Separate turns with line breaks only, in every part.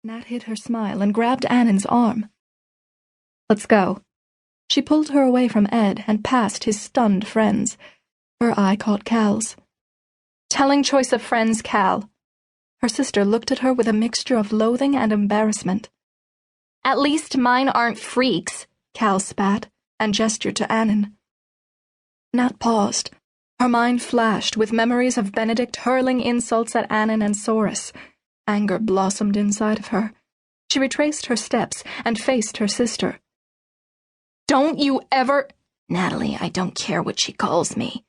Nat hid her smile and grabbed Annen's arm. "Let's go." She pulled her away from Ed and past his stunned friends. Her eye caught Cal's. "Telling choice of friends, Cal." Her sister looked at her with a mixture of loathing and embarrassment. "At least mine aren't freaks," Cal spat, and gestured to Annen. Nat paused. Her mind flashed with memories of Benedict hurling insults at Annen and Soris. Anger blossomed inside of her. She retraced her steps and faced her sister. "Don't you ever—"
"Natalie, I don't care what she calls me."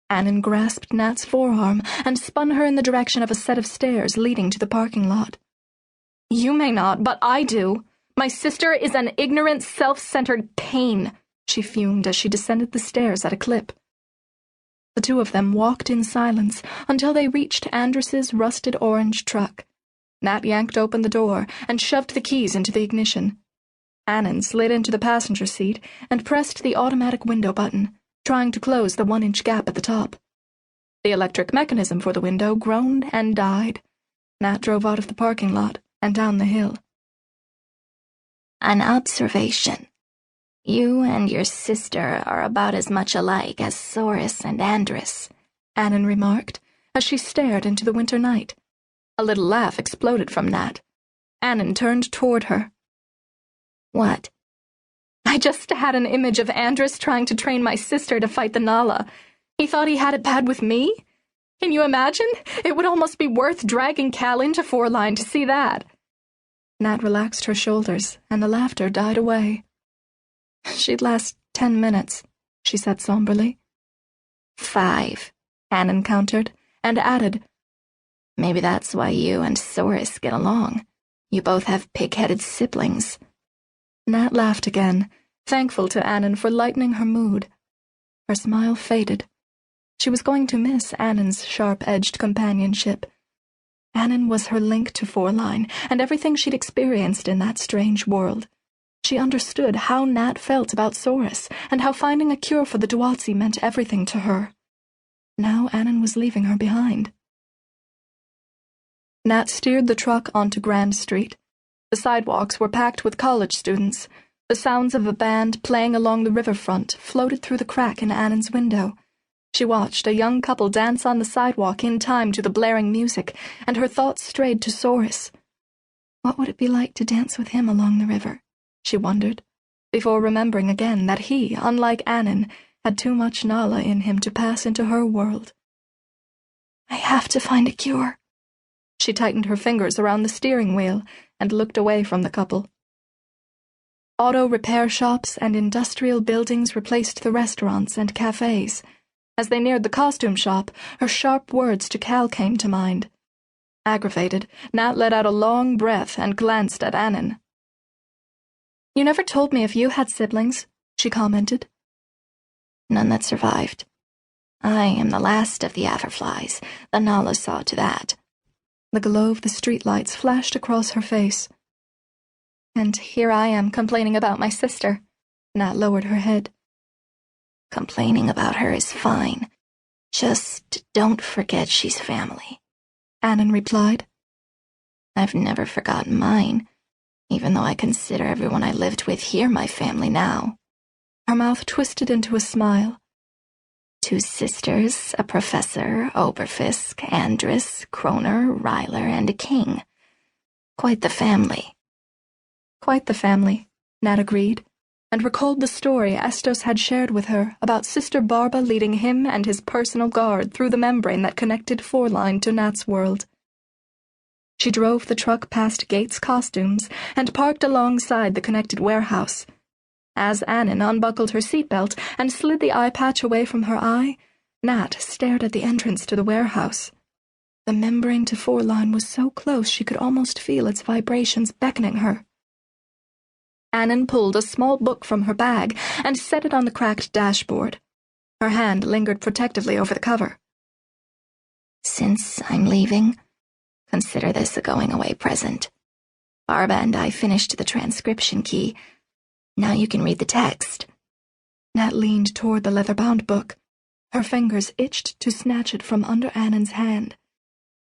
Annen grasped Nat's forearm and spun her in the direction of a set of stairs leading to the parking lot. "You may not, but I do. My sister is an ignorant, self-centered pain," she fumed as she descended the stairs at a clip. The two of them walked in silence until they reached Andrus's rusted orange truck. Nat yanked open the door and shoved the keys into the ignition. Annen slid into the passenger seat and pressed the automatic window button, trying to close the 1-inch gap at the top. The electric mechanism for the window groaned and died. Nat drove out of the parking lot and down the hill.
"An observation. You and your sister are about as much alike as Soris and Andrus,"
Annen remarked as she stared into the winter night. A little laugh exploded from Nat. Annen turned toward her.
"What?"
"I just had an image of Andrus trying to train my sister to fight the Nala. He thought he had it bad with me? Can you imagine? It would almost be worth dragging Cal into Fourline to see that." Nat relaxed her shoulders, and the laughter died away. "She'd last 10 minutes, she said somberly.
5,
Annen countered, and added,
"Maybe that's why you and Soris get along. You both have pig-headed siblings."
Nat laughed again, thankful to Annen for lightening her mood. Her smile faded. She was going to miss Annen's sharp-edged companionship. Annen was her link to Fourline and everything she'd experienced in that strange world. She understood how Nat felt about Soris and how finding a cure for the duozi meant everything to her. Now Annen was leaving her behind. Nat steered the truck onto Grand Street. The sidewalks were packed with college students. The sounds of a band playing along the riverfront floated through the crack in Annen's window. She watched a young couple dance on the sidewalk in time to the blaring music, and her thoughts strayed to Soris. What would it be like to dance with him along the river? She wondered, before remembering again that he, unlike Annen, had too much Nala in him to pass into her world. "I have to find a cure." She tightened her fingers around the steering wheel and looked away from the couple. Auto repair shops and industrial buildings replaced the restaurants and cafes. As they neared the costume shop, her sharp words to Cal came to mind. Aggravated, Nat let out a long breath and glanced at Annen. "You never told me if you had siblings," she commented.
"None that survived. I am the last of the Averflies. The Nala saw to that."
The glow of the streetlights flashed across her face. "And here I am complaining about my sister." Nat lowered her head.
"Complaining about her is fine. Just don't forget she's family,"
Annen replied.
"I've never forgotten mine, even though I consider everyone I lived with here my family now."
Her mouth twisted into a smile.
2 sisters, a professor, Oberfisk, Andrus, Kroner, Ryler, and a king. Quite the family."
"Quite the family," Nat agreed, and recalled the story Estos had shared with her about Sister Barba leading him and his personal guard through the membrane that connected Fourline to Nat's world. She drove the truck past Gates Costumes and parked alongside the connected warehouse. As Annen unbuckled her seatbelt and slid the eye patch away from her eye, Nat stared at the entrance to the warehouse. The membrane to Fourline was so close she could almost feel its vibrations beckoning her. Annen pulled a small book from her bag and set it on the cracked dashboard. Her hand lingered protectively over the cover.
"Since I'm leaving, consider this a going-away present. Barba and I finished the transcription key. Now you can read the text."
Nat leaned toward the leather-bound book. Her fingers itched to snatch it from under Annen's hand.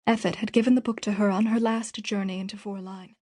Effet had given the book to her on her last journey into Fourline.